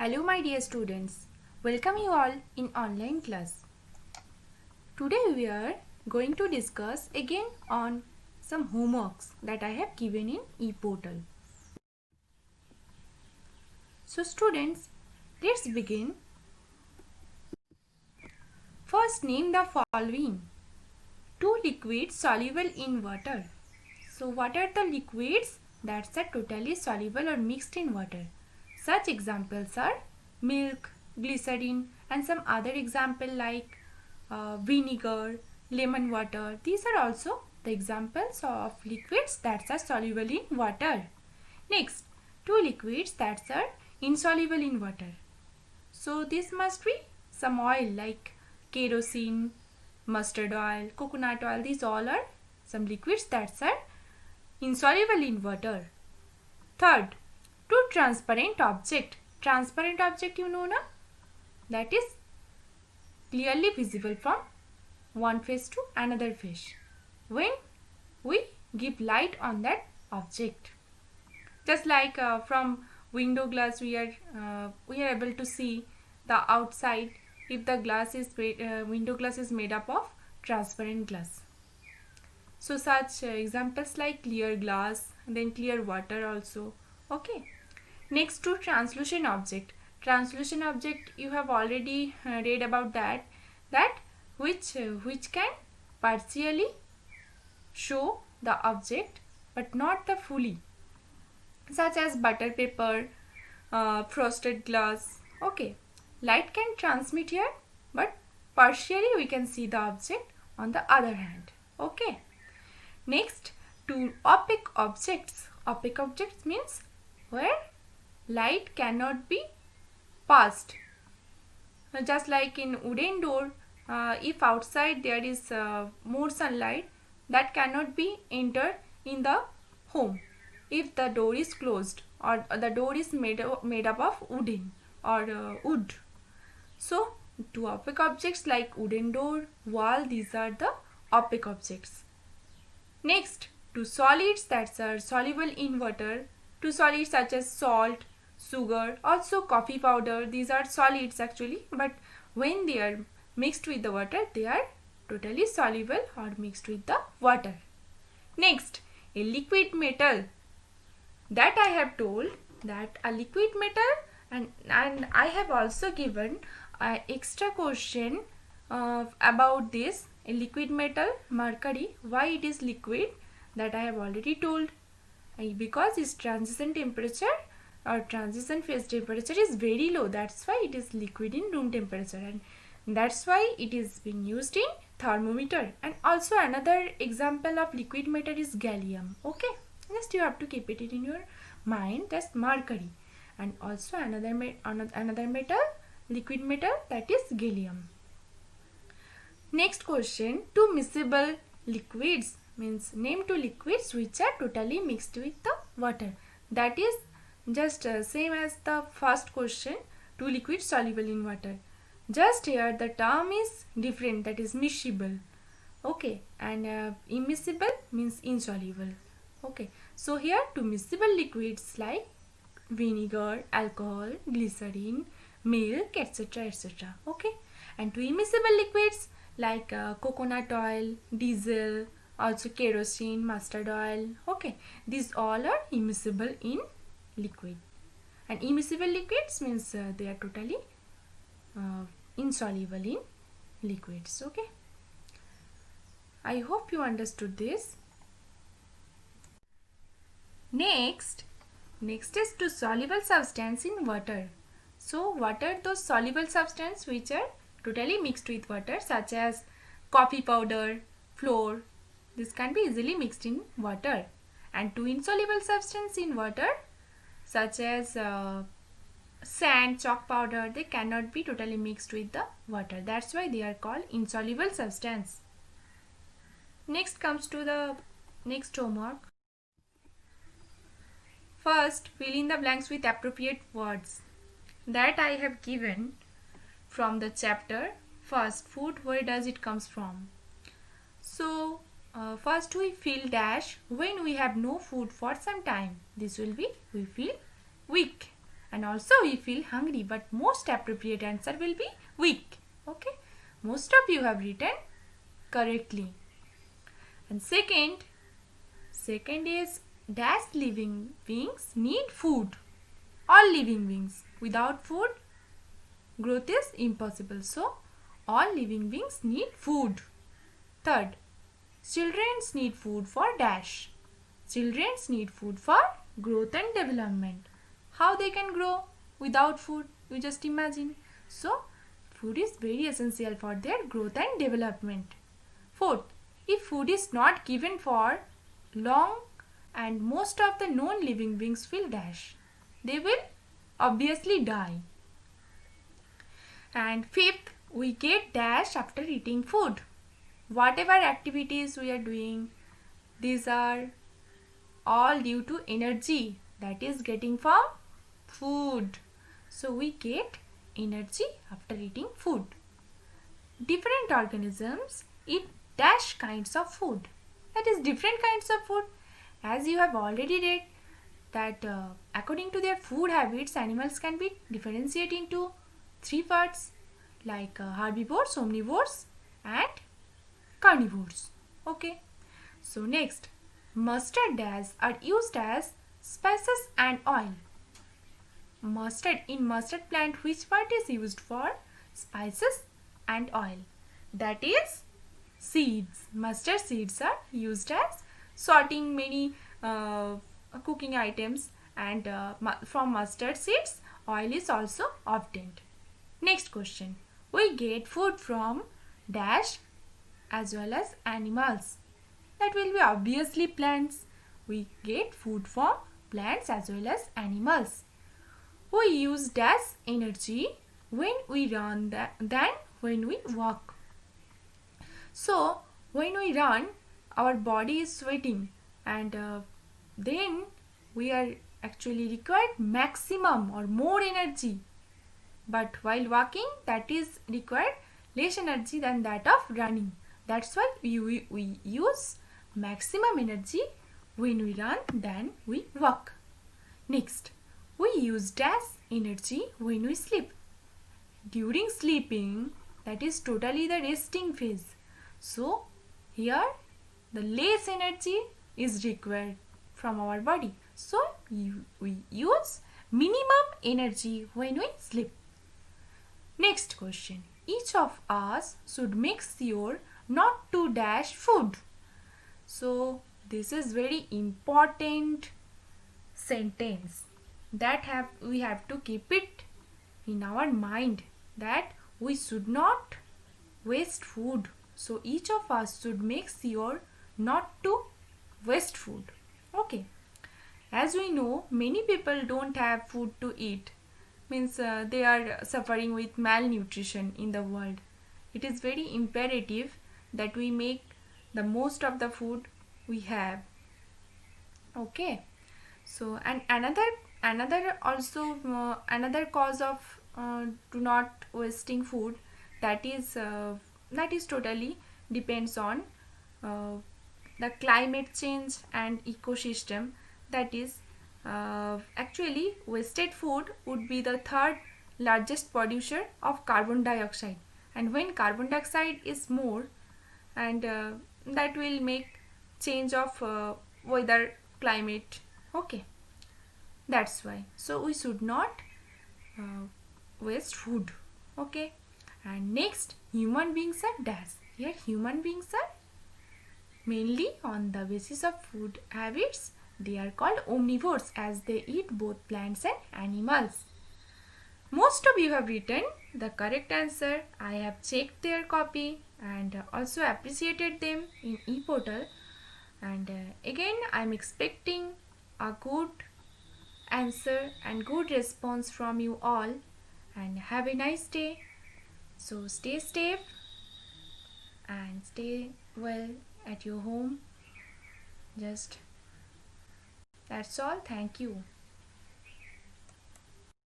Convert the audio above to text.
Hello my dear students, welcome you all in online class. Today we are going to discuss again on some homeworks that I have given in ePortal. So students, let's begin. First name the following. Two liquids soluble in water. So what are the liquids that are totally soluble or mixed in water? Such examples are milk, glycerin and some other example like vinegar, lemon water. These are also the examples of liquids that are soluble in water. Next, two liquids that are insoluble in water. So this must be some oil like kerosene, mustard oil, coconut oil. These all are some liquids that are insoluble in water. Third, two transparent object. Transparent object you know na? That is clearly visible from one face to another face when we give light on that object. Just like from window glass we are able to see the outside if the glass is window glass is made up of transparent glass. So such examples like clear glass and then clear water also. Okay. Next to translucent object. Translucent object you have already read about that which can partially show the object but not the fully, such as butter paper, frosted glass. Okay, light can transmit here but partially we can see the object on the other hand. Okay, next, two opaque objects. Opaque objects means where light cannot be passed. Just like in wooden door, if outside there is more sunlight, that cannot be entered in the home if the door is closed or the door is made up of wooden or wood. So two opaque objects like wooden door, wall, these are the opaque objects. Next, two solids that are soluble in water. Two solids such as salt, sugar, also coffee powder. These are solids actually, but when they are mixed with the water, they are totally soluble or mixed with the water. Next, a liquid metal. That I have told that a liquid metal, and I have also given an extra question about this. A liquid metal, mercury, why it is liquid, that I have already told. Because its transition temperature or transition phase temperature is very low, that's why it is liquid in room temperature, and that's why it is being used in thermometer. And also another example of liquid metal is gallium. Okay, just you have to keep it in your mind, that's mercury. And also another metal, liquid metal, that is gallium. Next question, two miscible liquids means name two liquids which are totally mixed with the water. That is just same as the first question, two liquids soluble in water. Just here the term is different, that is miscible. Okay, and immiscible means insoluble. Okay, so here two miscible liquids like vinegar, alcohol, glycerin, milk, etc. etc. Okay, and two immiscible liquids like coconut oil, diesel, also kerosene, mustard oil. Okay, these all are immiscible in liquid, and immiscible liquids means they are totally insoluble in liquids. Okay, I hope you understood this. Next is to soluble substance in water. So what are those soluble substance which are totally mixed with water, such as coffee powder, flour? This can be easily mixed in water. And two insoluble substance in water, such as sand, chalk powder, they cannot be totally mixed with the water. That's why they are called insoluble substance. Next comes to the next homework. First, fill in the blanks with appropriate words. That I have given from the chapter. First, food, where does it comes from? So first we feel dash when we have no food for some time. This will be we feel weak. and also we feel hungry, but most appropriate answer will be weak. Okay, most of you have written correctly. And second is dash living beings need food. All living beings. Without food, growth is impossible. So, all living beings need food. Third, children need food for dash. Children need food for growth and development. How they can grow without food? You just imagine. So, food is very essential for their growth and development. Fourth, if food is not given for long, and most of the non-living beings will dash, they will obviously die. And fifth, we get dash after eating food. Whatever activities we are doing, these are all due to energy that is getting from food. So we get energy after eating food. Different organisms eat dash kinds of food. That is different kinds of food. As you have already read that according to their food habits, animals can be differentiated into 3 parts like herbivores, omnivores and carnivores. Okay. So next, mustard dash are used as spices and oil. In mustard plant, which part is used for spices and oil? That is seeds. Mustard seeds are used as sorting many cooking items, and from mustard seeds oil is also obtained. Next question, we get food from dash as well as animals. That will be obviously plants. We get food from plants as well as animals. We use dash energy when we run than when we walk. So when we run, our body is sweating, and then we are actually required maximum or more energy. But while walking, that is required less energy than that of running. That's why we use maximum energy when we run than we walk. Next, we use dash energy when we sleep. During sleeping, that is totally the resting phase. So here the less energy is required from our body. So we use minimum energy when we sleep. Next question. Each of us should make sure not to dash food. So this is very important sentence that we have to keep it in our mind, that we should not waste food. So each of us should make sure not to waste food. Okay. As we know, many people don't have food to eat. Means they are suffering with malnutrition in the world. It is very imperative that we make the most of the food we have. Okay. So, and another cause of do not wasting food, that is totally depends on the climate change and ecosystem. That is actually wasted food would be the third largest producer of carbon dioxide, and when carbon dioxide is more, and that will make change of weather, climate. Okay, that's why. So we should not waste food. Okay. And next, human beings are dash. Here human beings are mainly on the basis of food habits. They are called omnivores as they eat both plants and animals. Most of you have written the correct answer. I have checked their copy and also appreciated them in ePortal. And again, I am expecting a good answer and good response from you all. And have a nice day. So stay safe and stay well at your home. Just that's all. Thank you.